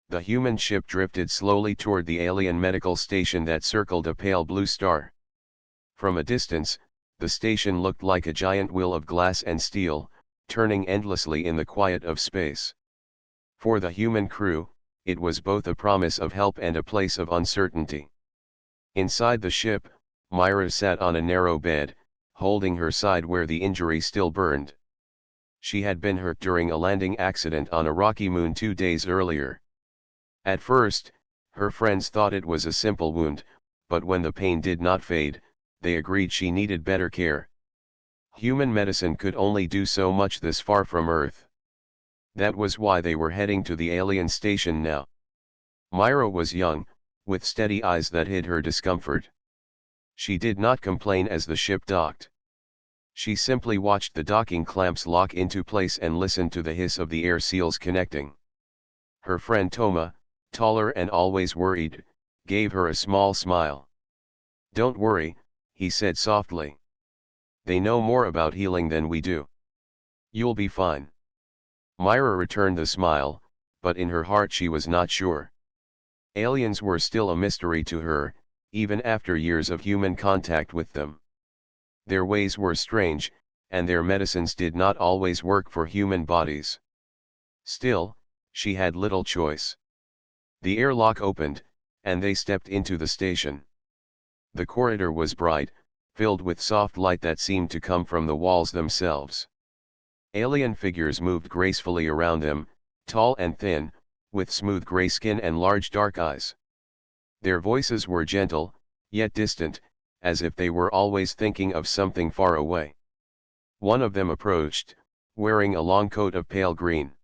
The human ship drifted slowly toward the alien medical station that circled a pale blue star. From a distance, the station looked like a giant wheel of glass and steel, turning endlessly in the quiet of space. For the human crew, it was both a promise of help and a place of uncertainty. Inside the ship, Myra sat on a narrow bed, holding her side where the injury still burned. She had been hurt during a landing accident on a rocky moon 2 days earlier. At first, her friends thought it was a simple wound, but when the pain did not fade, they agreed she needed better care. Human medicine could only do so much this far from Earth. That was why they were heading to the alien station now. Myra was young, with steady eyes that hid her discomfort. She did not complain as the ship docked. She simply watched the docking clamps lock into place and listened to the hiss of the air seals connecting. Her friend Toma, taller and always worried, gave her a small smile. "Don't worry," he said softly. "They know more about healing than we do. You'll be fine." Myra returned the smile, but in her heart she was not sure. Aliens were still a mystery to her, even after years of human contact with them. Their ways were strange, and their medicines did not always work for human bodies. Still, she had little choice. The airlock opened, and they stepped into the station. The corridor was bright, filled with soft light that seemed to come from the walls themselves. Alien figures moved gracefully around them, tall and thin, with smooth gray skin and large dark eyes. Their voices were gentle, yet distant, as if they were always thinking of something far away. One of them approached, wearing a long coat of pale green.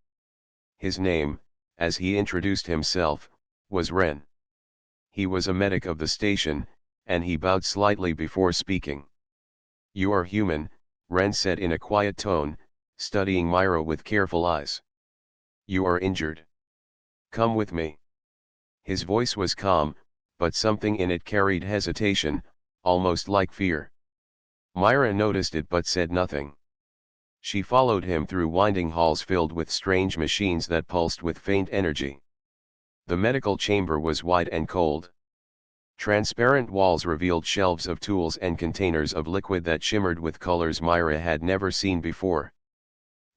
His name, as he introduced himself, was Ren. He was a medic of the station, and he bowed slightly before speaking. "You are human," Ren said in a quiet tone, studying Myra with careful eyes. "You are injured. Come with me." His voice was calm, but something in it carried hesitation, almost like fear. Myra noticed it but said nothing. She followed him through winding halls filled with strange machines that pulsed with faint energy. The medical chamber was wide and cold. Transparent walls revealed shelves of tools and containers of liquid that shimmered with colors Myra had never seen before.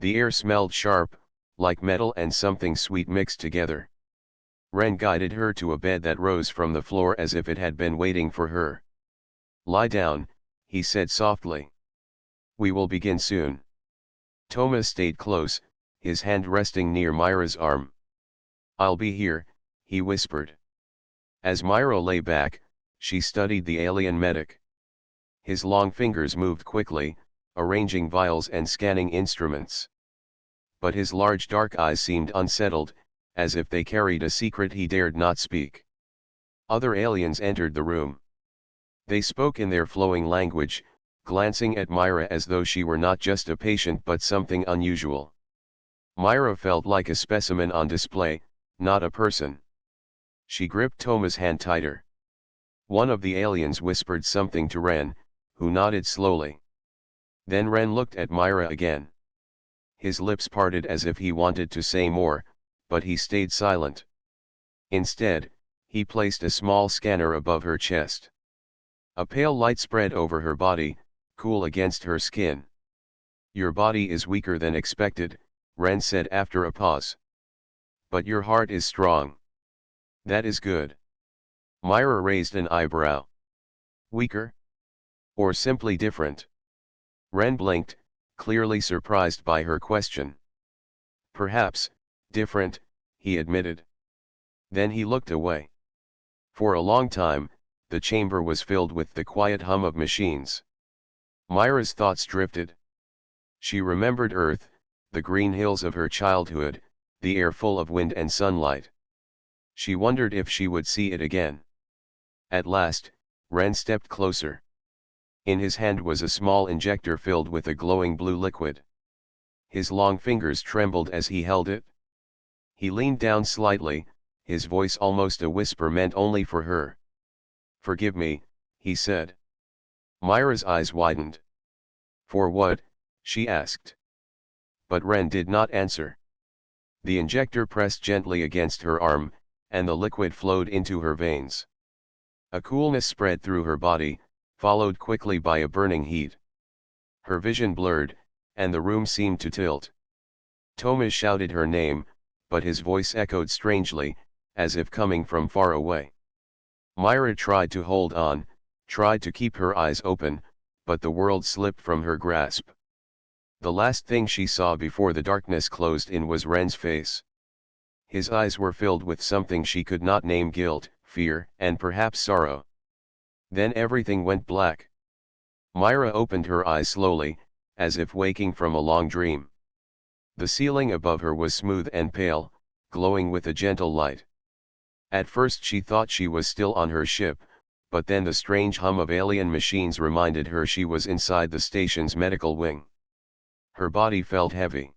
The air smelled sharp, like metal and something sweet mixed together. Ren guided her to a bed that rose from the floor as if it had been waiting for her. "Lie down," he said softly. "We will begin soon." Thomas stayed close, his hand resting near Myra's arm. "I'll be here," he whispered. As Myra lay back, she studied the alien medic. His long fingers moved quickly, arranging vials and scanning instruments. But his large dark eyes seemed unsettled, as if they carried a secret he dared not speak. Other aliens entered the room. They spoke in their flowing language, glancing at Myra as though she were not just a patient but something unusual. Myra felt like a specimen on display, not a person. She gripped Thoma's hand tighter. One of the aliens whispered something to Ren, who nodded slowly. Then Ren looked at Myra again. His lips parted as if he wanted to say more, but he stayed silent. Instead, he placed a small scanner above her chest. A pale light spread over her body, cool against her skin. "Your body is weaker than expected," Ren said after a pause. "But your heart is strong. That is good." Myra raised an eyebrow. "Weaker? Or simply different?" Ren blinked, clearly surprised by her question. "Perhaps, different," he admitted. Then he looked away. For a long time, the chamber was filled with the quiet hum of machines. Myra's thoughts drifted. She remembered Earth, the green hills of her childhood, the air full of wind and sunlight. She wondered if she would see it again. At last, Ren stepped closer. In his hand was a small injector filled with a glowing blue liquid. His long fingers trembled as he held it. He leaned down slightly, his voice almost a whisper meant only for her. "Forgive me," he said. Myra's eyes widened. "For what?" she asked. But Ren did not answer. The injector pressed gently against her arm, and the liquid flowed into her veins. A coolness spread through her body, followed quickly by a burning heat. Her vision blurred, and the room seemed to tilt. Thomas shouted her name, but his voice echoed strangely, as if coming from far away. Myra tried to hold on, tried to keep her eyes open, but the world slipped from her grasp. The last thing she saw before the darkness closed in was Ren's face. His eyes were filled with something she could not name: guilt, fear, and perhaps sorrow. Then everything went black. Myra opened her eyes slowly, as if waking from a long dream. The ceiling above her was smooth and pale, glowing with a gentle light. At first she thought she was still on her ship, but then the strange hum of alien machines reminded her she was inside the station's medical wing. Her body felt heavy.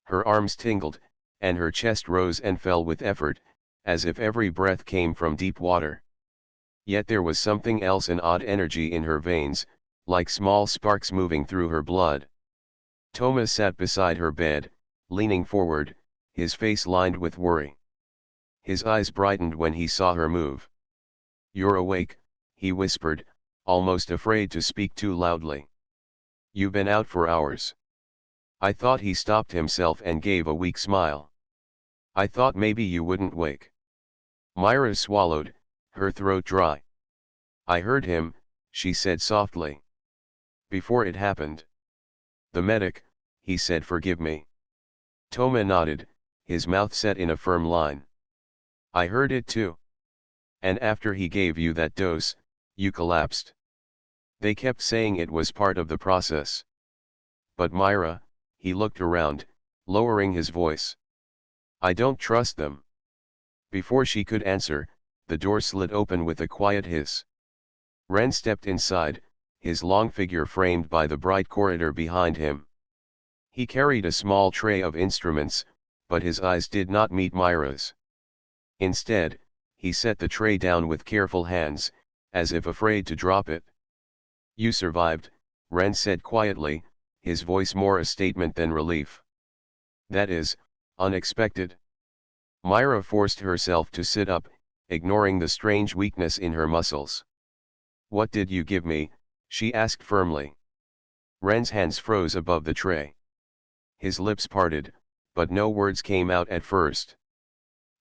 Her arms tingled, and her chest rose and fell with effort, as if every breath came from deep water. Yet there was something else, an odd energy in her veins, like small sparks moving through her blood. Thomas sat beside her bed, leaning forward, his face lined with worry. His eyes brightened when he saw her move. "You're awake," he whispered, almost afraid to speak too loudly. "You've been out for hours." "I thought," he stopped himself and gave a weak smile. "I thought maybe you wouldn't wake." Myra swallowed, her throat dry. "I heard him," she said softly. "Before it happened." "The medic," he said. "Forgive me." Toma nodded, his mouth set in a firm line. "I heard it too. And after he gave you that dose, you collapsed. They kept saying it was part of the process." "But Myra," he looked around, lowering his voice. "I don't trust them." Before she could answer, the door slid open with a quiet hiss. Ren stepped inside, his long figure framed by the bright corridor behind him. He carried a small tray of instruments, but his eyes did not meet Myra's. Instead, he set the tray down with careful hands, as if afraid to drop it. "You survived," Ren said quietly, his voice more a statement than relief. "That is, unexpected." Myra forced herself to sit up, ignoring the strange weakness in her muscles. "What did you give me?" she asked firmly. Ren's hands froze above the tray. His lips parted, but no words came out at first.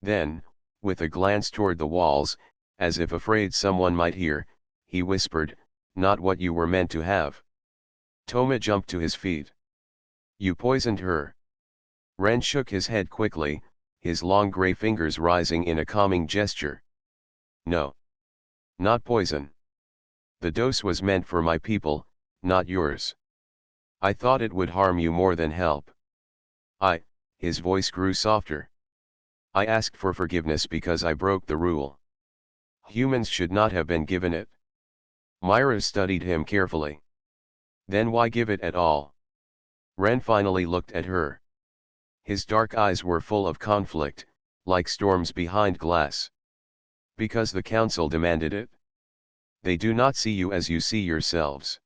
Then, with a glance toward the walls, as if afraid someone might hear, he whispered, "Not what you were meant to have." Toma jumped to his feet. "You poisoned her." Ren shook his head quickly, his long gray fingers rising in a calming gesture. "No. Not poison. The dose was meant for my people, not yours. I thought it would harm you more than help. His voice grew softer. "I asked for forgiveness because I broke the rule. Humans should not have been given it." Myra studied him carefully. "Then why give it at all?" Ren finally looked at her. His dark eyes were full of conflict, like storms behind glass. "Because the council demanded it. They do not see you as you see yourselves.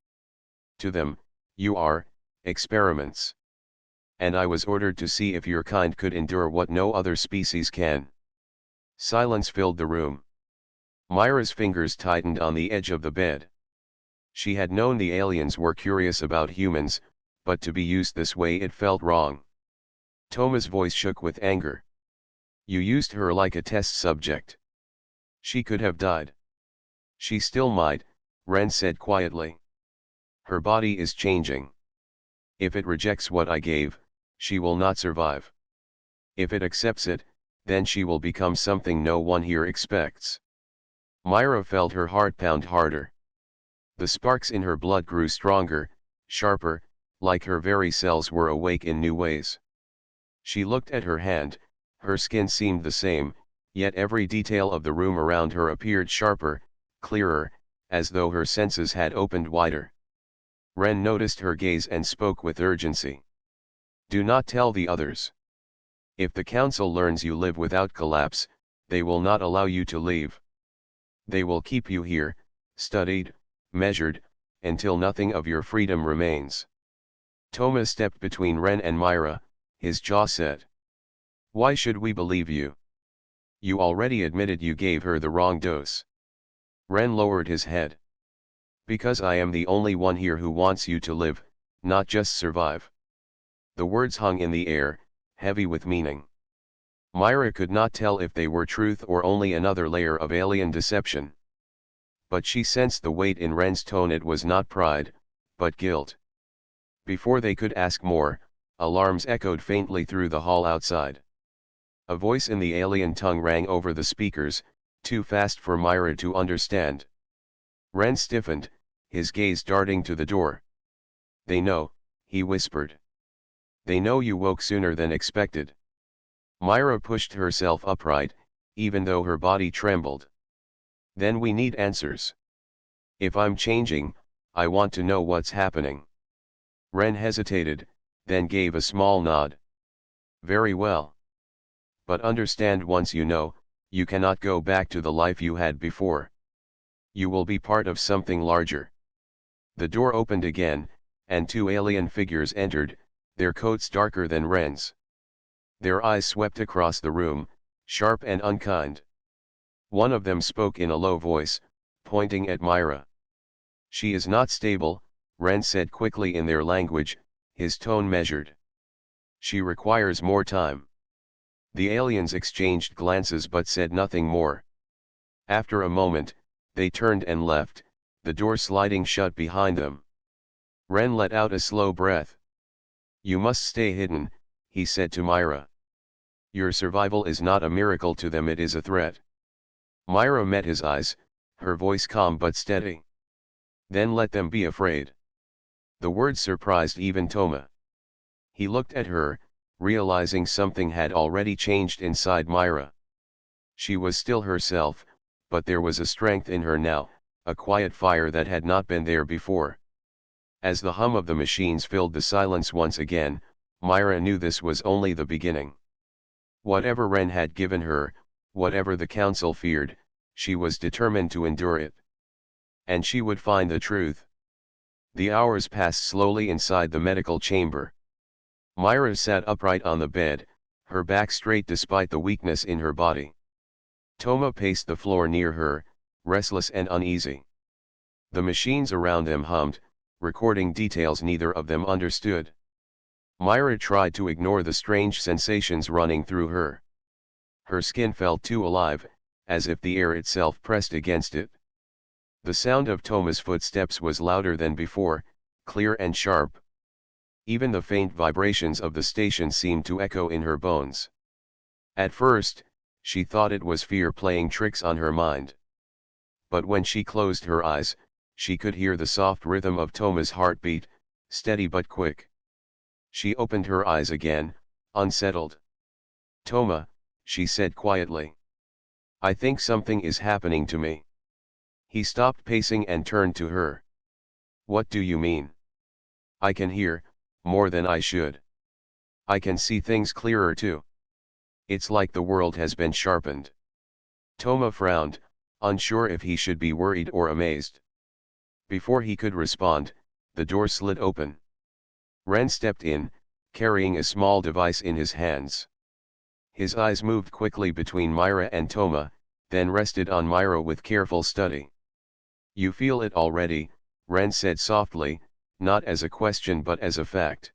To them, you are experiments. And I was ordered to see if your kind could endure what no other species can." Silence filled the room. Myra's fingers tightened on the edge of the bed. She had known the aliens were curious about humans, but to be used this way it felt wrong. Toma's voice shook with anger. "You used her like a test subject. She could have died." "She still might," Ren said quietly. "Her body is changing. If it rejects what I gave, she will not survive. If it accepts it, then she will become something no one here expects." Myra felt her heart pound harder. The sparks in her blood grew stronger, sharper, like her very cells were awake in new ways. She looked at her hand, her skin seemed the same, yet every detail of the room around her appeared sharper, clearer, as though her senses had opened wider. Ren noticed her gaze and spoke with urgency. "Do not tell the others. If the council learns you live without collapse, they will not allow you to leave. They will keep you here, studied, measured, until nothing of your freedom remains." Toma stepped between Ren and Myra, his jaw set. "Why should we believe you?" You already admitted you gave her the wrong dose. Ren lowered his head. Because I am the only one here who wants you to live, not just survive. The words hung in the air, heavy with meaning. Myra could not tell if they were truth or only another layer of alien deception. But she sensed the weight in Ren's tone. It was not pride, but guilt. Before they could ask more, alarms echoed faintly through the hall outside. A voice in the alien tongue rang over the speakers, too fast for Myra to understand. Ren stiffened, his gaze darting to the door. They know, he whispered. They know you woke sooner than expected. Myra pushed herself upright, even though her body trembled. Then we need answers. If I'm changing, I want to know what's happening. Ren hesitated, then gave a small nod. Very well. But understand, once you know, you cannot go back to the life you had before. You will be part of something larger. The door opened again, and two alien figures entered, their coats darker than Ren's. Their eyes swept across the room, sharp and unkind. One of them spoke in a low voice, pointing at Myra. She is not stable, Ren said quickly in their language, his tone measured. She requires more time. The aliens exchanged glances but said nothing more. After a moment, they turned and left, the door sliding shut behind them. Ren let out a slow breath. You must stay hidden, he said to Myra. Your survival is not a miracle to them, it is a threat. Myra met his eyes, her voice calm but steady. Then let them be afraid. The words surprised even Toma. He looked at her, realizing something had already changed inside Myra. She was still herself, but there was a strength in her now, a quiet fire that had not been there before. As the hum of the machines filled the silence once again, Myra knew this was only the beginning. Whatever Ren had given her, whatever the council feared, she was determined to endure it. And she would find the truth. The hours passed slowly inside the medical chamber. Myra sat upright on the bed, her back straight despite the weakness in her body. Toma paced the floor near her, restless and uneasy. The machines around them hummed, recording details neither of them understood. Myra tried to ignore the strange sensations running through her. Her skin felt too alive, as if the air itself pressed against it. The sound of Toma's footsteps was louder than before, clear and sharp. Even the faint vibrations of the station seemed to echo in her bones. At first, she thought it was fear playing tricks on her mind. But when she closed her eyes, she could hear the soft rhythm of Toma's heartbeat, steady but quick. She opened her eyes again, unsettled. Toma, she said quietly. I think something is happening to me. He stopped pacing and turned to her. What do you mean? I can hear, more than I should. I can see things clearer too. It's like the world has been sharpened. Toma frowned, unsure if he should be worried or amazed. Before he could respond, the door slid open. Ren stepped in, carrying a small device in his hands. His eyes moved quickly between Myra and Toma, then rested on Myra with careful study. You feel it already, Ren said softly, not as a question but as a fact.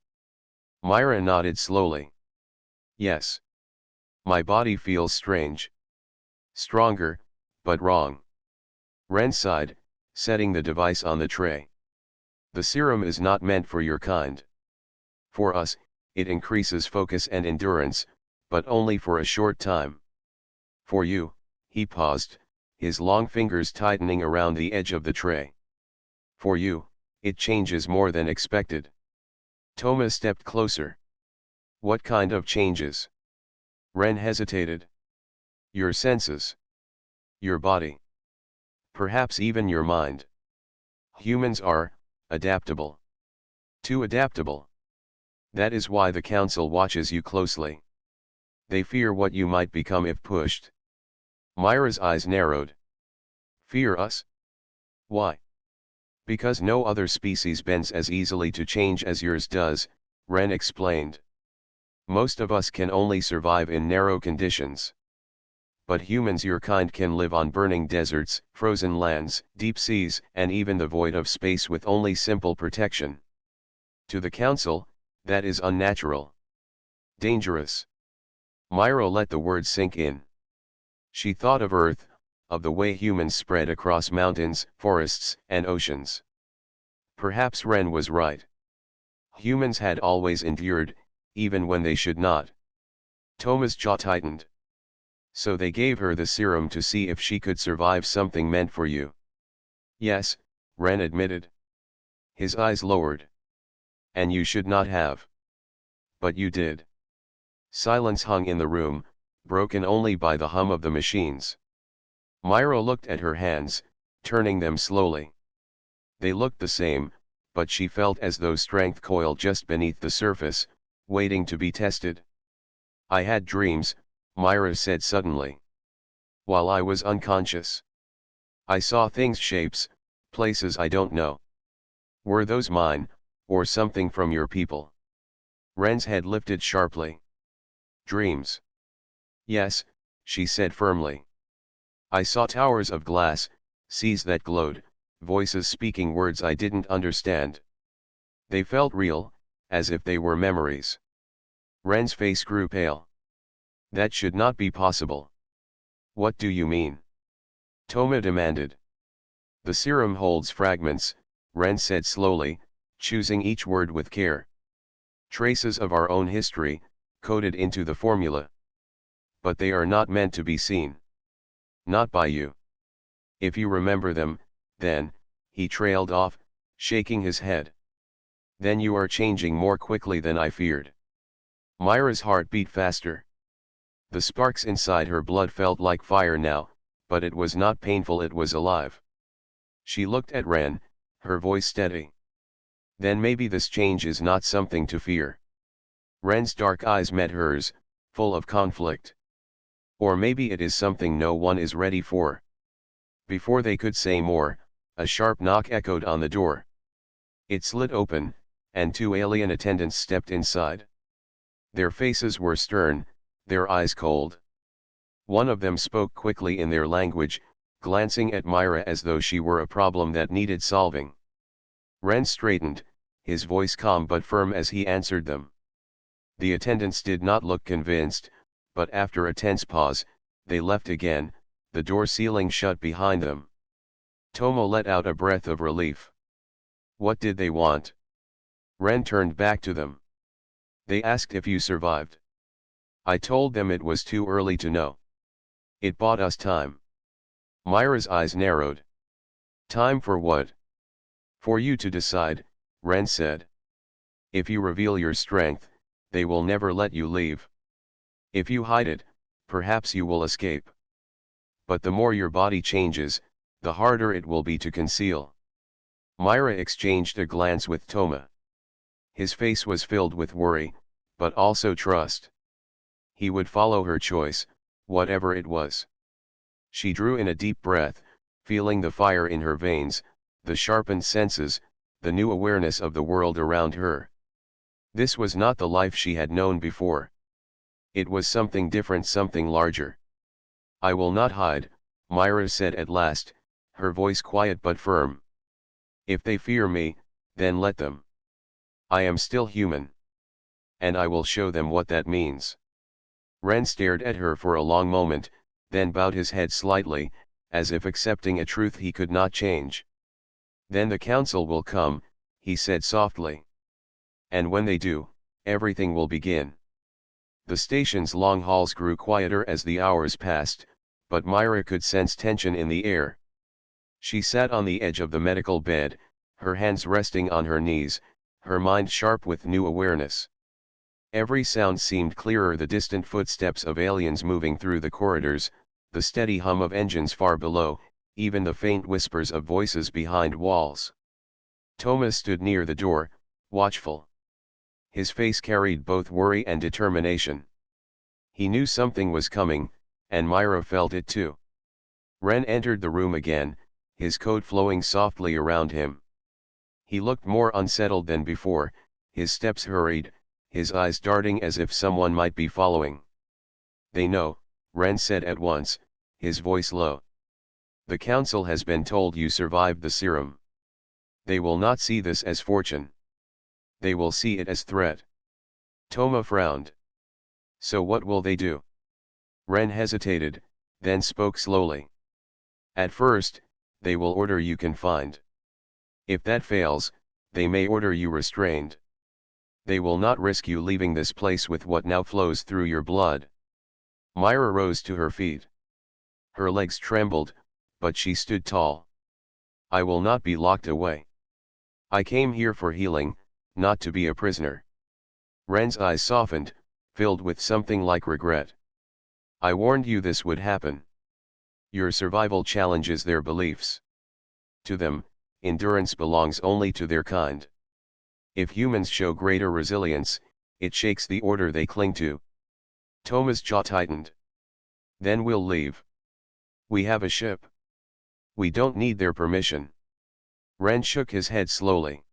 Myra nodded slowly. Yes. My body feels strange. Stronger, but wrong. Ren sighed, setting the device on the tray. The serum is not meant for your kind. For us, it increases focus and endurance, but only for a short time. For you, he paused, his long fingers tightening around the edge of the tray. For you, it changes more than expected. Toma stepped closer. What kind of changes? Ren hesitated. Your senses. Your body. Perhaps even your mind. Humans are adaptable. Too adaptable. That is why the council watches you closely. They fear what you might become if pushed. Myra's eyes narrowed. Fear us? Why? Because no other species bends as easily to change as yours does, Ren explained. Most of us can only survive in narrow conditions. But humans your kind can live on burning deserts, frozen lands, deep seas, and even the void of space with only simple protection. To the council, that is unnatural. Dangerous. Myra let the words sink in. She thought of Earth, of the way humans spread across mountains, forests, and oceans. Perhaps Ren was right. Humans had always endured, even when they should not. Toma's jaw tightened. So they gave her the serum to see if she could survive something meant for you. Yes, Ren admitted. His eyes lowered. And you should not have. But you did. Silence hung in the room, broken only by the hum of the machines. Myra looked at her hands, turning them slowly. They looked the same, but she felt as though strength coiled just beneath the surface, waiting to be tested. I had dreams, Myra said suddenly. While I was unconscious. I saw things, shapes, places I don't know. Were those mine, or something from your people? Ren's head lifted sharply. Dreams. Yes, she said firmly. I saw towers of glass, seas that glowed, voices speaking words I didn't understand. They felt real, as if they were memories. Ren's face grew pale. That should not be possible. What do you mean? Toma demanded. The serum holds fragments, Ren said slowly, choosing each word with care. Traces of our own history, coded into the formula. But they are not meant to be seen. Not by you. If you remember them, then, he trailed off, shaking his head. Then you are changing more quickly than I feared. Myra's heart beat faster. The sparks inside her blood felt like fire now, but it was not painful, it was alive. She looked at Ren, her voice steady. Then maybe this change is not something to fear. Ren's dark eyes met hers, full of conflict. Or maybe it is something no one is ready for. Before they could say more, a sharp knock echoed on the door. It slid open, and two alien attendants stepped inside. Their faces were stern, their eyes cold. One of them spoke quickly in their language, glancing at Myra as though she were a problem that needed solving. Ren straightened, his voice calm but firm as he answered them. The attendants did not look convinced, but after a tense pause, they left again, the door sealing shut behind them. Tomo let out a breath of relief. What did they want? Ren turned back to them. They asked if you survived. I told them it was too early to know. It bought us time. Myra's eyes narrowed. Time for what? For you to decide, Ren said. If you reveal your strength, they will never let you leave. If you hide it, perhaps you will escape. But the more your body changes, the harder it will be to conceal. Myra exchanged a glance with Toma. His face was filled with worry, but also trust. He would follow her choice, whatever it was. She drew in a deep breath, feeling the fire in her veins, the sharpened senses, the new awareness of the world around her. This was not the life she had known before. It was something different, something larger. I will not hide, Myra said at last, her voice quiet but firm. If they fear me, then let them. I am still human. And I will show them what that means. Ren stared at her for a long moment, then bowed his head slightly, as if accepting a truth he could not change. Then the council will come, he said softly. And when they do, everything will begin. The station's long halls grew quieter as the hours passed, but Myra could sense tension in the air. She sat on the edge of the medical bed, her hands resting on her knees, her mind sharp with new awareness. Every sound seemed clearer, the distant footsteps of aliens moving through the corridors, the steady hum of engines far below, even the faint whispers of voices behind walls. Thomas stood near the door, watchful. His face carried both worry and determination. He knew something was coming, and Myra felt it too. Ren entered the room again, his coat flowing softly around him. He looked more unsettled than before, his steps hurried, his eyes darting as if someone might be following. They know, Ren said at once, his voice low. The council has been told you survived the serum. They will not see this as fortune. They will see it as threat. Toma frowned. So what will they do? Ren hesitated, then spoke slowly. At first, they will order you confined. If that fails, they may order you restrained. They will not risk you leaving this place with what now flows through your blood. Myra rose to her feet. Her legs trembled, but she stood tall. I will not be locked away. I came here for healing, not to be a prisoner. Ren's eyes softened, filled with something like regret. I warned you this would happen. Your survival challenges their beliefs. To them, endurance belongs only to their kind. If humans show greater resilience, it shakes the order they cling to. Toma's jaw tightened. Then we'll leave. We have a ship. We don't need their permission. Ren shook his head slowly.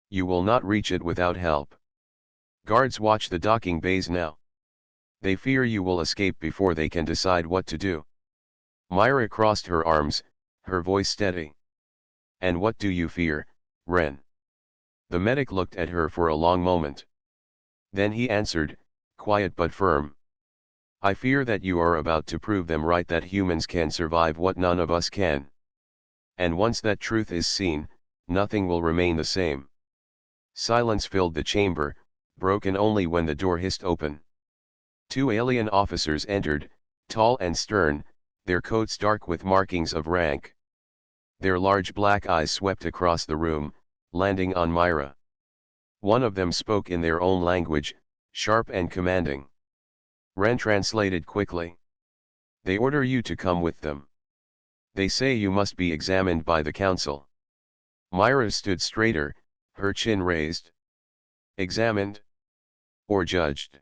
You will not reach it without help. Guards watch the docking bays now. They fear you will escape before they can decide what to do. Myra crossed her arms, her voice steady. And what do you fear, Ren? The medic looked at her for a long moment. Then he answered, quiet but firm. I fear that you are about to prove them right, that humans can survive what none of us can. And once that truth is seen, nothing will remain the same. Silence filled the chamber, broken only when the door hissed open. Two alien officers entered, tall and stern, their coats dark with markings of rank. Their large black eyes swept across the room, landing on Myra. One of them spoke in their own language, sharp and commanding. Ren translated quickly. They order you to come with them. They say you must be examined by the council. Myra stood straighter, her chin raised. Examined? Or judged?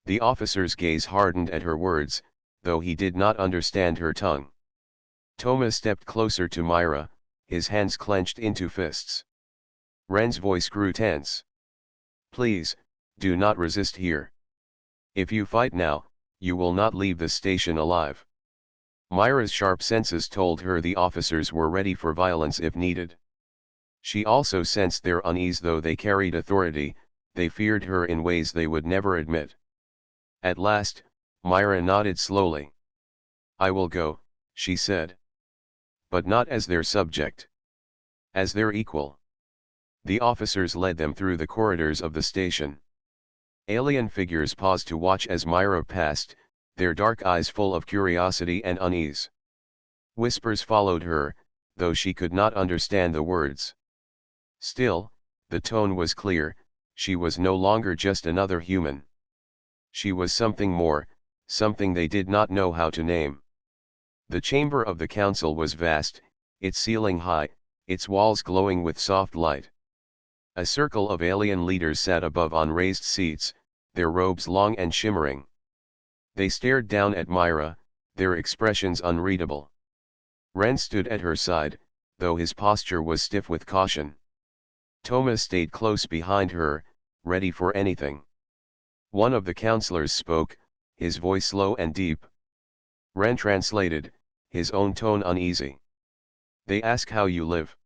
The officer's gaze hardened at her words, though he did not understand her tongue. Toma stepped closer to Myra, his hands clenched into fists. Ren's voice grew tense. Please, do not resist here. If you fight now, you will not leave the station alive. Myra's sharp senses told her the officers were ready for violence if needed. She also sensed their unease. Though they carried authority, they feared her in ways they would never admit. At last, Myra nodded slowly. I will go, she said. But not as their subject. As their equal. The officers led them through the corridors of the station. Alien figures paused to watch as Myra passed, their dark eyes full of curiosity and unease. Whispers followed her, though she could not understand the words. Still, the tone was clear, she was no longer just another human. She was something more, something they did not know how to name. The chamber of the council was vast, its ceiling high, its walls glowing with soft light. A circle of alien leaders sat above on raised seats, their robes long and shimmering. They stared down at Myra, their expressions unreadable. Ren stood at her side, though his posture was stiff with caution. Toma stayed close behind her, ready for anything. One of the counselors spoke, his voice low and deep. Ren translated, his own tone uneasy. They ask how you live.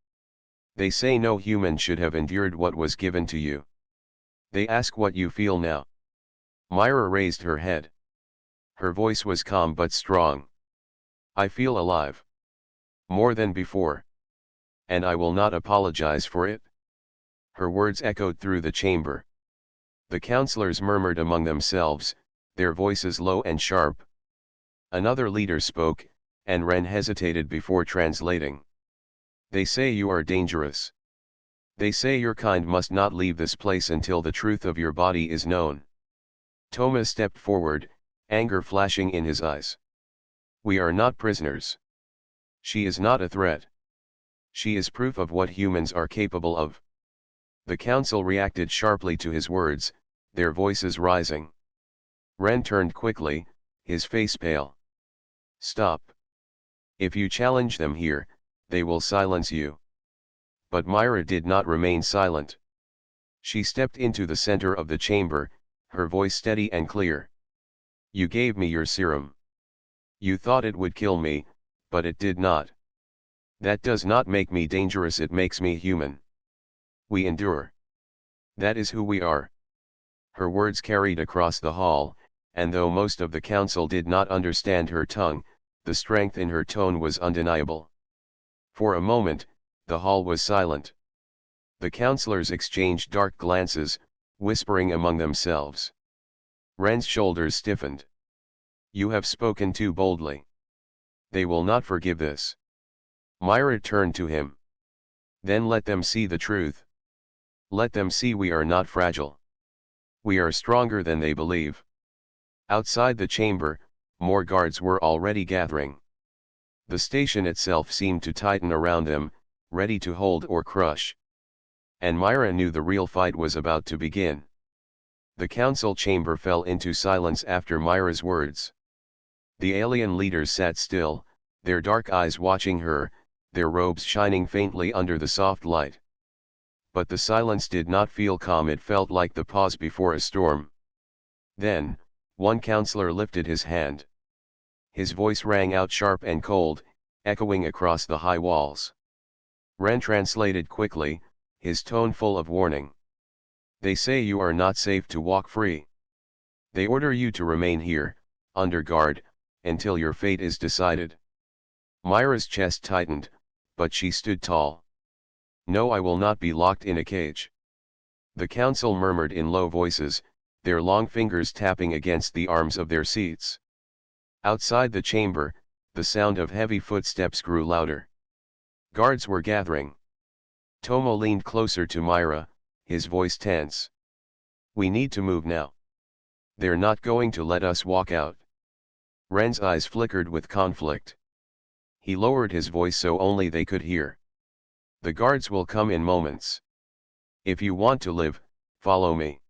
They say no human should have endured what was given to you. They ask what you feel now. Myra raised her head. Her voice was calm but strong. I feel alive. More than before. And I will not apologize for it. Her words echoed through the chamber. The counselors murmured among themselves, their voices low and sharp. Another leader spoke, and Ren hesitated before translating. They say you are dangerous. They say your kind must not leave this place until the truth of your body is known. Toma stepped forward, anger flashing in his eyes. We are not prisoners. She is not a threat. She is proof of what humans are capable of. The council reacted sharply to his words, their voices rising. Ren turned quickly, his face pale. Stop. If you challenge them here, they will silence you. But Myra did not remain silent. She stepped into the center of the chamber, her voice steady and clear. You gave me your serum. You thought it would kill me, but it did not. That does not make me dangerous, it makes me human. We endure. That is who we are. Her words carried across the hall, and though most of the council did not understand her tongue, the strength in her tone was undeniable. For a moment, the hall was silent. The councillors exchanged dark glances, whispering among themselves. Ren's shoulders stiffened. You have spoken too boldly. They will not forgive this. Myra turned to him. Then let them see the truth. Let them see we are not fragile. We are stronger than they believe. Outside the chamber, more guards were already gathering. The station itself seemed to tighten around them, ready to hold or crush. And Myra knew the real fight was about to begin. The council chamber fell into silence after Myra's words. The alien leaders sat still, their dark eyes watching her, their robes shining faintly under the soft light. But the silence did not feel calm, it felt like the pause before a storm. Then, one counselor lifted his hand. His voice rang out sharp and cold, echoing across the high walls. Ren translated quickly, his tone full of warning. They say you are not safe to walk free. They order you to remain here, under guard, until your fate is decided. Myra's chest tightened, but she stood tall. No, I will not be locked in a cage. The council murmured in low voices, their long fingers tapping against the arms of their seats. Outside the chamber, the sound of heavy footsteps grew louder. Guards were gathering. Tomo leaned closer to Myra, his voice tense. We need to move now. They're not going to let us walk out. Ren's eyes flickered with conflict. He lowered his voice so only they could hear. The guards will come in moments. If you want to live, follow me.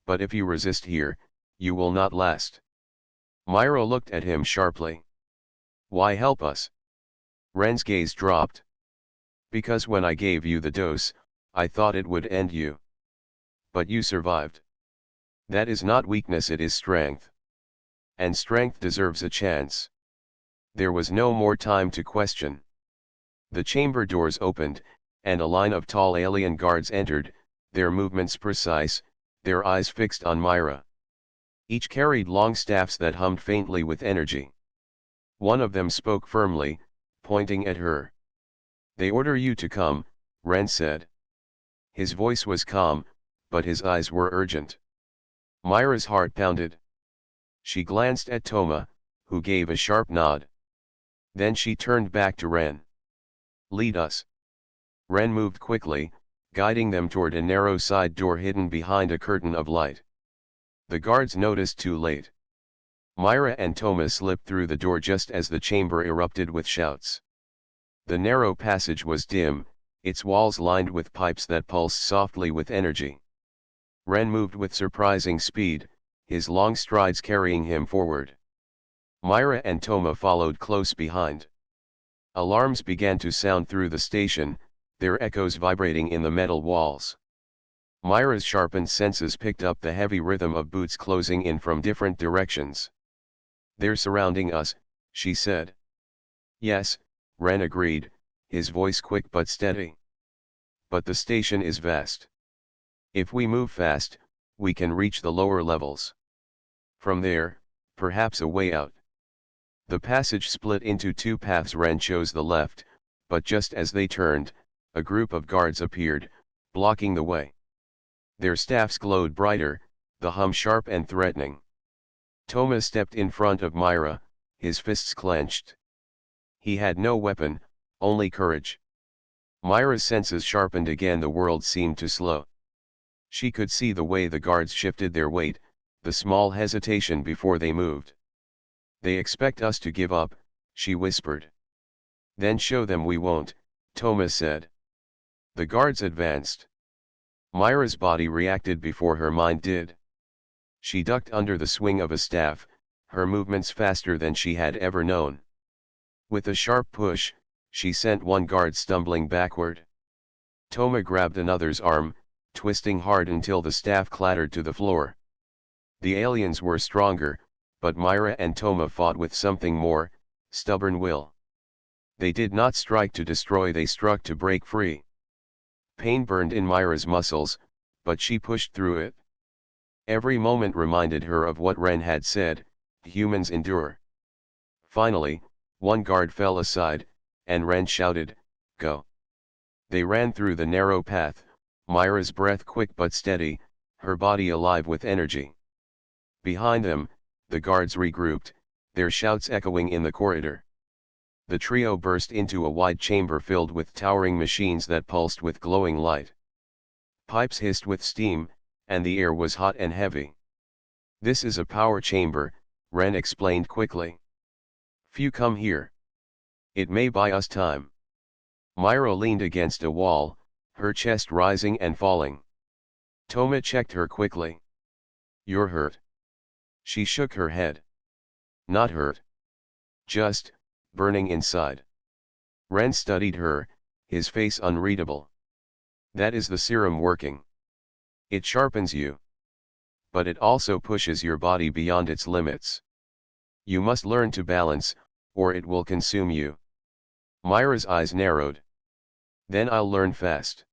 But if you resist here, you will not last. Myra looked at him sharply. Why help us? Ren's gaze dropped. Because when I gave you the dose, I thought it would end you. But you survived. That is not weakness, it is strength. And strength deserves a chance. There was no more time to question. The chamber doors opened, and a line of tall alien guards entered, their movements precise, their eyes fixed on Myra. Each carried long staffs that hummed faintly with energy. One of them spoke firmly, pointing at her. They order you to come, Ren said. His voice was calm, but his eyes were urgent. Myra's heart pounded. She glanced at Toma, who gave a sharp nod. Then she turned back to Ren. Lead us. Ren moved quickly, guiding them toward a narrow side door hidden behind a curtain of light. The guards noticed too late. Myra and Toma slipped through the door just as the chamber erupted with shouts. The narrow passage was dim, its walls lined with pipes that pulsed softly with energy. Ren moved with surprising speed, his long strides carrying him forward. Myra and Toma followed close behind. Alarms began to sound through the station, their echoes vibrating in the metal walls. Myra's sharpened senses picked up the heavy rhythm of boots closing in from different directions. They're surrounding us, she said. Yes, Ren agreed, his voice quick but steady. But the station is vast. If we move fast, we can reach the lower levels. From there, perhaps a way out. The passage split into two paths. Ren chose the left, but just as they turned, a group of guards appeared, blocking the way. Their staffs glowed brighter, the hum sharp and threatening. Toma stepped in front of Myra, his fists clenched. He had no weapon, only courage. Myra's senses sharpened again. The world seemed to slow. She could see the way the guards shifted their weight, the small hesitation before they moved. They expect us to give up, she whispered. Then show them we won't, Toma said. The guards advanced. Myra's body reacted before her mind did. She ducked under the swing of a staff, her movements faster than she had ever known. With a sharp push, she sent one guard stumbling backward. Toma grabbed another's arm, twisting hard until the staff clattered to the floor. The aliens were stronger, but Myra and Toma fought with something more, stubborn will. They did not strike to destroy, they struck to break free. Pain burned in Myra's muscles, but she pushed through it. Every moment reminded her of what Ren had said, humans endure. Finally, one guard fell aside, and Ren shouted, "Go." They ran through the narrow path, Myra's breath quick but steady, her body alive with energy. Behind them, the guards regrouped, their shouts echoing in the corridor. The trio burst into a wide chamber filled with towering machines that pulsed with glowing light. Pipes hissed with steam, and the air was hot and heavy. "This is a power chamber," Ren explained quickly. "Few come here. It may buy us time." Myra leaned against a wall, her chest rising and falling. Toma checked her quickly. "You're hurt?" She shook her head. "Not hurt. Just burning inside." Ren studied her, his face unreadable. "That is the serum working. It sharpens you. But it also pushes your body beyond its limits. You must learn to balance, or it will consume you." Myra's eyes narrowed. "Then I'll learn fast."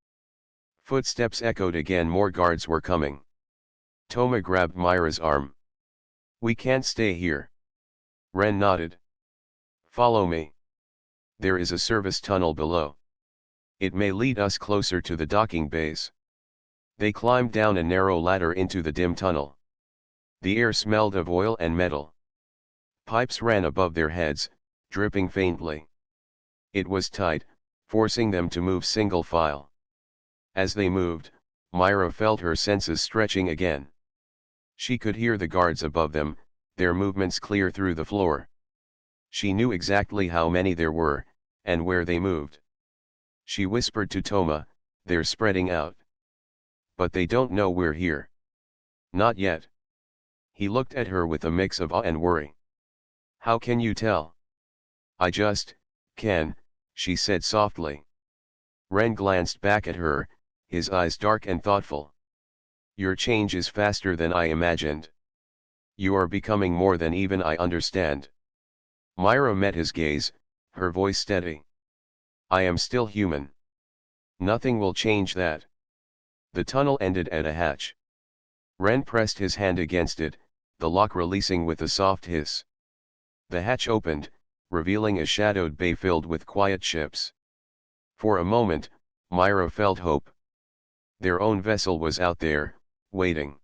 Footsteps echoed again, more guards were coming. Toma grabbed Myra's arm. "We can't stay here." Ren nodded. "Follow me. There is a service tunnel below. It may lead us closer to the docking bays." They climbed down a narrow ladder into the dim tunnel. The air smelled of oil and metal. Pipes ran above their heads, dripping faintly. It was tight, forcing them to move single file. As they moved, Myra felt her senses stretching again. She could hear the guards above them, their movements clear through the floor. She knew exactly how many there were, and where they moved. She whispered to Toma, "They're spreading out. But they don't know we're here." "Not yet." He looked at her with a mix of awe and worry. "How can you tell?" "I just can," she said softly. Ren glanced back at her, his eyes dark and thoughtful. "Your change is faster than I imagined. You are becoming more than even I understand." Myra met his gaze, her voice steady. "I am still human. Nothing will change that." The tunnel ended at a hatch. Ren pressed his hand against it, the lock releasing with a soft hiss. The hatch opened, revealing a shadowed bay filled with quiet ships. For a moment, Myra felt hope. Their own vessel was out there, waiting.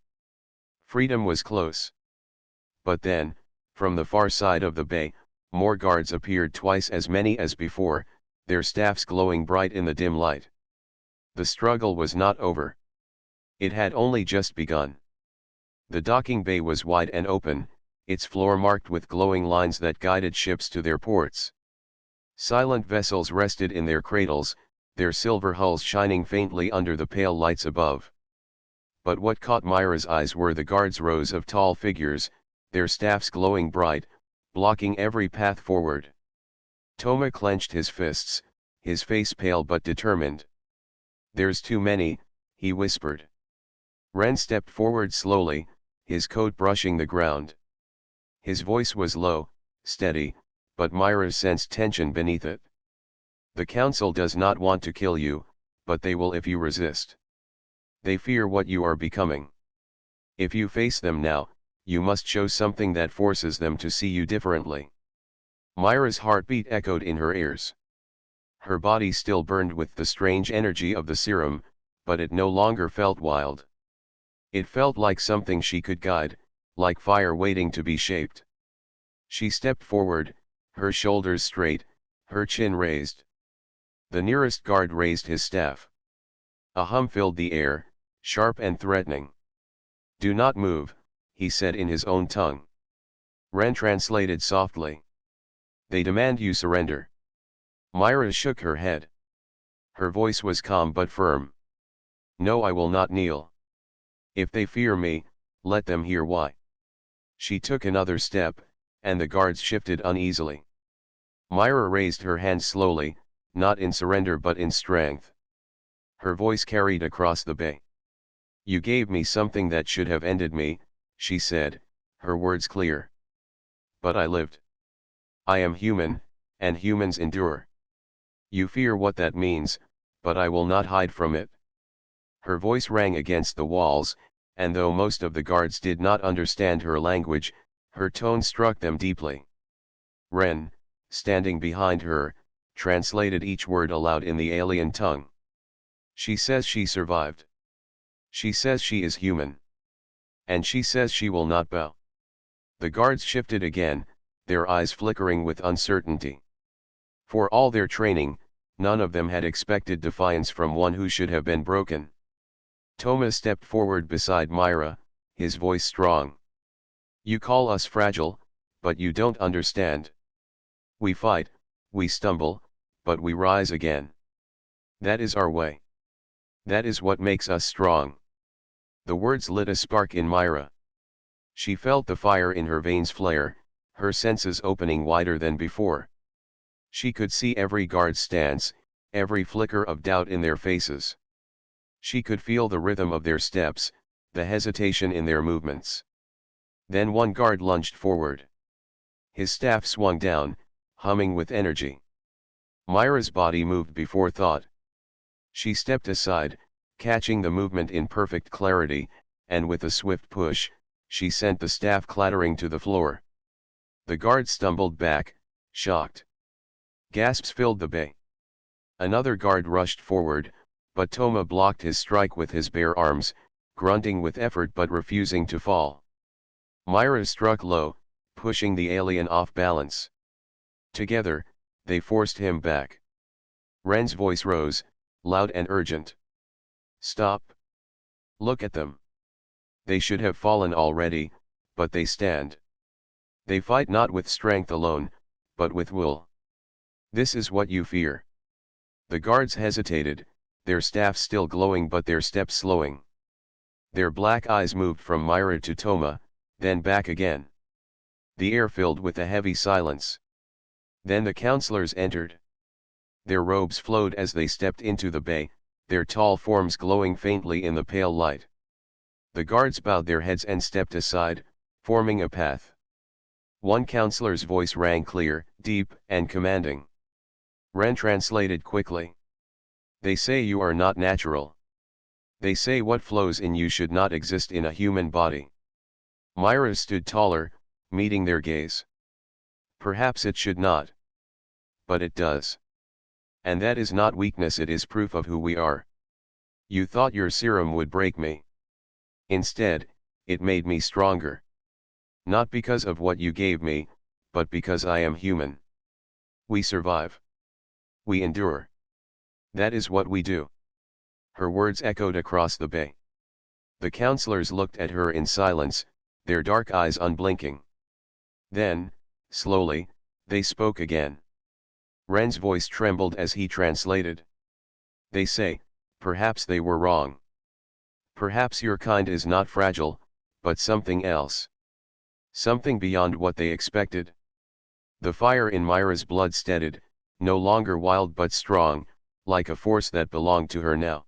Freedom was close. But then, from the far side of the bay, more guards appeared, twice as many as before, their staffs glowing bright in the dim light. The struggle was not over. It had only just begun. The docking bay was wide and open, its floor marked with glowing lines that guided ships to their ports. Silent vessels rested in their cradles, their silver hulls shining faintly under the pale lights above. But what caught Myra's eyes were the guards' rows of tall figures, their staffs glowing bright, blocking every path forward. Toma clenched his fists, his face pale but determined. "There's too many," he whispered. Ren stepped forward slowly, his coat brushing the ground. His voice was low, steady, but Myra sensed tension beneath it. "The council does not want to kill you, but they will if you resist. They fear what you are becoming. If you face them now, you must show something that forces them to see you differently." Myra's heartbeat echoed in her ears. Her body still burned with the strange energy of the serum, but it no longer felt wild. It felt like something she could guide, like fire waiting to be shaped. She stepped forward, her shoulders straight, her chin raised. The nearest guard raised his staff. A hum filled the air, sharp and threatening. "Do not move," he said in his own tongue. Ren translated softly. "They demand you surrender." Myra shook her head. Her voice was calm but firm. "No, I will not kneel. If they fear me, let them hear why." She took another step, and the guards shifted uneasily. Myra raised her hand slowly, not in surrender but in strength. Her voice carried across the bay. "You gave me something that should have ended me," she said, her words clear. But I lived. I am human, and humans endure. You fear what that means, but I will not hide from it. Her voice rang against the walls, and though most of the guards did not understand her language, her tone struck them deeply. Ren, standing behind her, translated each word aloud in the alien tongue. She says she survived. She says she is human. And she says she will not bow. The guards shifted again, their eyes flickering with uncertainty. For all their training, none of them had expected defiance from one who should have been broken. Thomas stepped forward beside Myra, his voice strong. You call us fragile, but you don't understand. We fight, we stumble, but we rise again. That is our way. That is what makes us strong. The words lit a spark in Myra. She felt the fire in her veins flare, her senses opening wider than before. She could see every guard's stance, every flicker of doubt in their faces. She could feel the rhythm of their steps, the hesitation in their movements. Then one guard lunged forward. His staff swung down, humming with energy. Myra's body moved before thought. She stepped aside, catching the movement in perfect clarity, and with a swift push, she sent the staff clattering to the floor. The guard stumbled back, shocked. Gasps filled the bay. Another guard rushed forward, but Toma blocked his strike with his bare arms, grunting with effort but refusing to fall. Myra struck low, pushing the alien off balance. Together, they forced him back. Ren's voice rose, loud and urgent. Stop. Look at them. They should have fallen already, but they stand. They fight not with strength alone, but with will. This is what you fear. The guards hesitated, their staffs still glowing but their steps slowing. Their black eyes moved from Myra to Toma, then back again. The air filled with a heavy silence. Then the counselors entered. Their robes flowed as they stepped into the bay, their tall forms glowing faintly in the pale light. The guards bowed their heads and stepped aside, forming a path. One counselor's voice rang clear, deep, and commanding. Ren translated quickly. They say you are not natural. They say what flows in you should not exist in a human body. Myra stood taller, meeting their gaze. Perhaps it should not. But it does. And that is not weakness, it is proof of who we are. You thought your serum would break me. Instead, it made me stronger. Not because of what you gave me, but because I am human. We survive. We endure. That is what we do. Her words echoed across the bay. The counselors looked at her in silence, their dark eyes unblinking. Then, slowly, they spoke again. Ren's voice trembled as he translated. They say, perhaps they were wrong. Perhaps your kind is not fragile, but something else. Something beyond what they expected. The fire in Myra's blood steadied, no longer wild but strong, like a force that belonged to her now.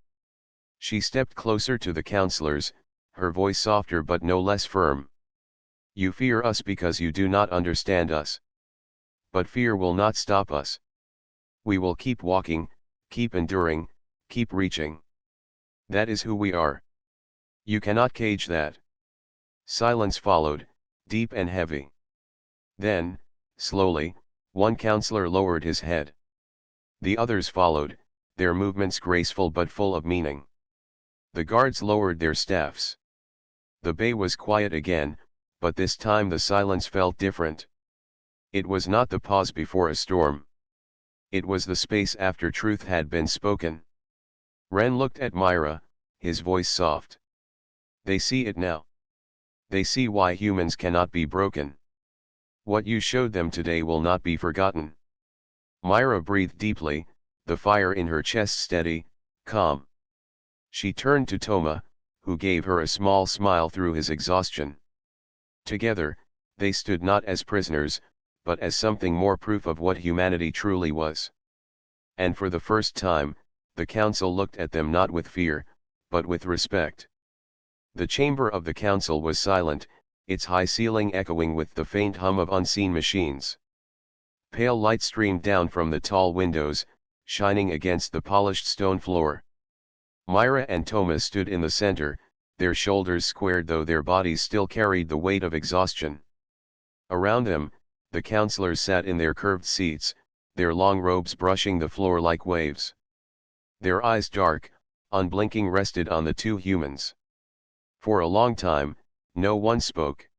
She stepped closer to the counselors, her voice softer but no less firm. You fear us because you do not understand us. But fear will not stop us. We will keep walking, keep enduring, keep reaching. That is who we are. You cannot cage that. Silence followed, deep and heavy. Then, slowly, one counselor lowered his head. The others followed, their movements graceful but full of meaning. The guards lowered their staffs. The bay was quiet again, but this time the silence felt different. It was not the pause before a storm. It was the space after truth had been spoken. Ren looked at Myra, his voice soft. They see it now. They see why humans cannot be broken. What you showed them today will not be forgotten. Myra breathed deeply, the fire in her chest steady, calm. She turned to Toma, who gave her a small smile through his exhaustion. Together, they stood not as prisoners, but as something more, proof of what humanity truly was. And for the first time, the council looked at them not with fear, but with respect. The chamber of the council was silent, its high ceiling echoing with the faint hum of unseen machines. Pale light streamed down from the tall windows, shining against the polished stone floor. Myra and Thomas stood in the center, their shoulders squared though their bodies still carried the weight of exhaustion. Around them, the counselors sat in their curved seats, their long robes brushing the floor like waves. Their eyes dark, unblinking, rested on the two humans. For a long time, no one spoke.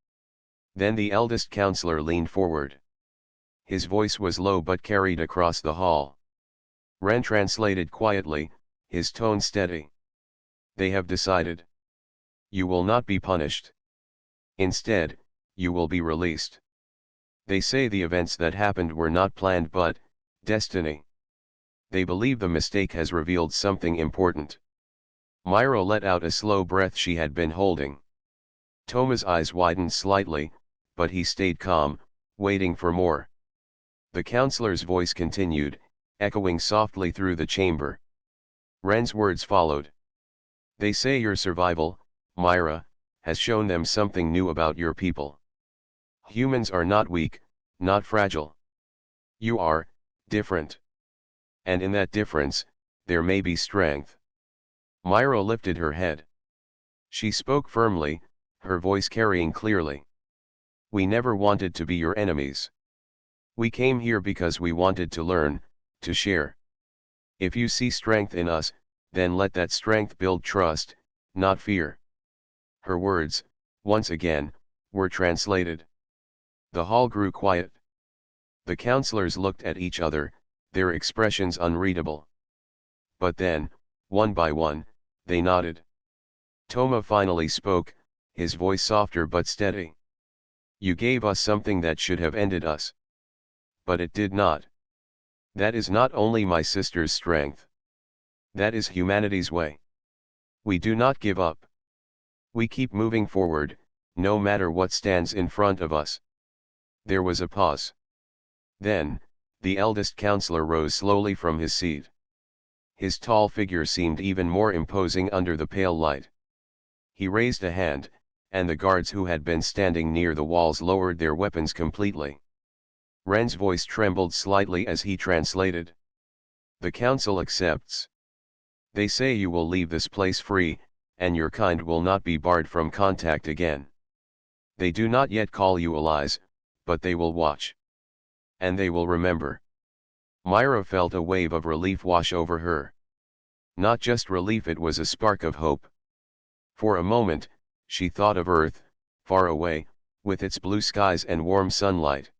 Then the eldest counselor leaned forward. His voice was low but carried across the hall. Ren translated quietly, his tone steady. They have decided. You will not be punished. Instead, you will be released. They say the events that happened were not planned but destiny. They believe the mistake has revealed something important. Myra let out a slow breath she had been holding. Thomas' eyes widened slightly, but he stayed calm, waiting for more. The counselor's voice continued, echoing softly through the chamber. Ren's words followed. They say your survival, Myra, has shown them something new about your people. Humans are not weak, not fragile. You are different. And in that difference, there may be strength. Myra lifted her head. She spoke firmly, her voice carrying clearly. We never wanted to be your enemies. We came here because we wanted to learn, to share. If you see strength in us, then let that strength build trust, not fear. Her words, once again, were translated. The hall grew quiet. The counselors looked at each other, their expressions unreadable. But then, one by one, they nodded. Toma finally spoke, his voice softer but steady. You gave us something that should have ended us. But it did not. That is not only my sister's strength. That is humanity's way. We do not give up. We keep moving forward, no matter what stands in front of us. There was a pause. Then, the eldest counselor rose slowly from his seat. His tall figure seemed even more imposing under the pale light. He raised a hand, and the guards who had been standing near the walls lowered their weapons completely. Ren's voice trembled slightly as he translated. The council accepts. They say you will leave this place free, and your kind will not be barred from contact again. They do not yet call you allies, but they will watch. And they will remember. Myra felt a wave of relief wash over her. Not just relief, it was a spark of hope. For a moment, she thought of Earth, far away, with its blue skies and warm sunlight.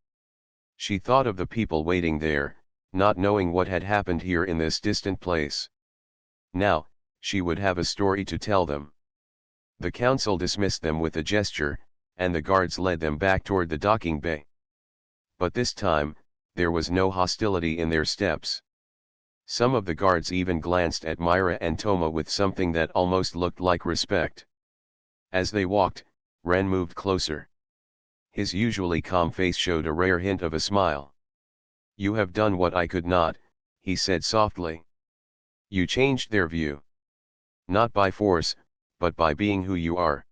She thought of the people waiting there, not knowing what had happened here in this distant place. Now, she would have a story to tell them. The council dismissed them with a gesture, and the guards led them back toward the docking bay. But this time, there was no hostility in their steps. Some of the guards even glanced at Myra and Toma with something that almost looked like respect. As they walked, Ren moved closer. His usually calm face showed a rare hint of a smile. You have done what I could not, he said softly. You changed their view. Not by force, but by being who you are.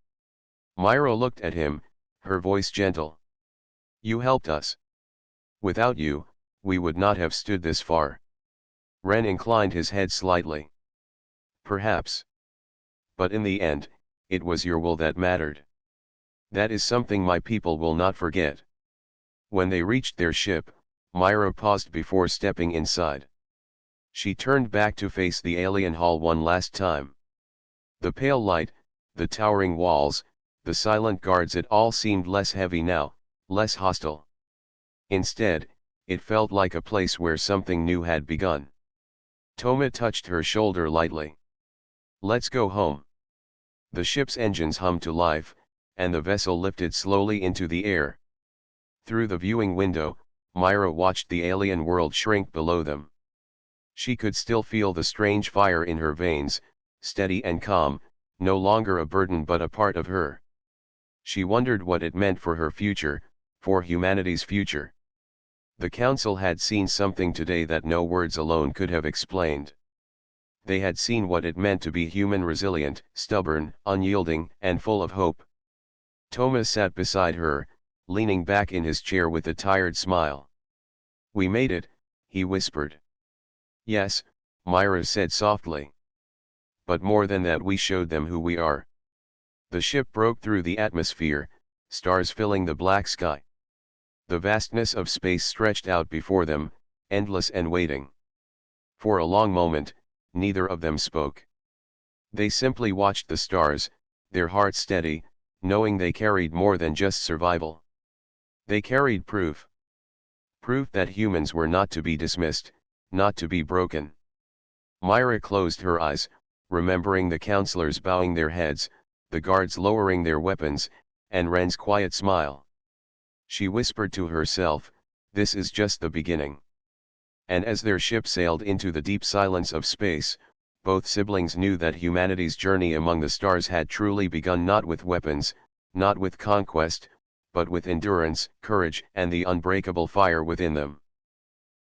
Myra looked at him, her voice gentle. You helped us. Without you, we would not have stood this far. Ren inclined his head slightly. Perhaps. But in the end, it was your will that mattered. That is something my people will not forget. When they reached their ship, Myra paused before stepping inside. She turned back to face the alien hall one last time. The pale light, the towering walls, the silent guards, it all seemed less heavy now, less hostile. Instead, it felt like a place where something new had begun. Toma touched her shoulder lightly. Let's go home. The ship's engines hummed to life, and the vessel lifted slowly into the air. Through the viewing window, Myra watched the alien world shrink below them. She could still feel the strange fire in her veins, steady and calm, no longer a burden but a part of her. She wondered what it meant for her future, for humanity's future. The council had seen something today that no words alone could have explained. They had seen what it meant to be human, resilient, stubborn, unyielding, and full of hope. Thomas sat beside her, leaning back in his chair with a tired smile. "We made it," he whispered. "Yes," Myra said softly. "But more than that, we showed them who we are." The ship broke through the atmosphere, stars filling the black sky. The vastness of space stretched out before them, endless and waiting. For a long moment, neither of them spoke. They simply watched the stars, their hearts steady, knowing they carried more than just survival. They carried proof. Proof that humans were not to be dismissed, not to be broken. Myra closed her eyes, remembering the counselors bowing their heads, the guards lowering their weapons, and Ren's quiet smile. She whispered to herself, "This is just the beginning." And as their ship sailed into the deep silence of space, both siblings knew that humanity's journey among the stars had truly begun, not with weapons, not with conquest, but with endurance, courage, and the unbreakable fire within them.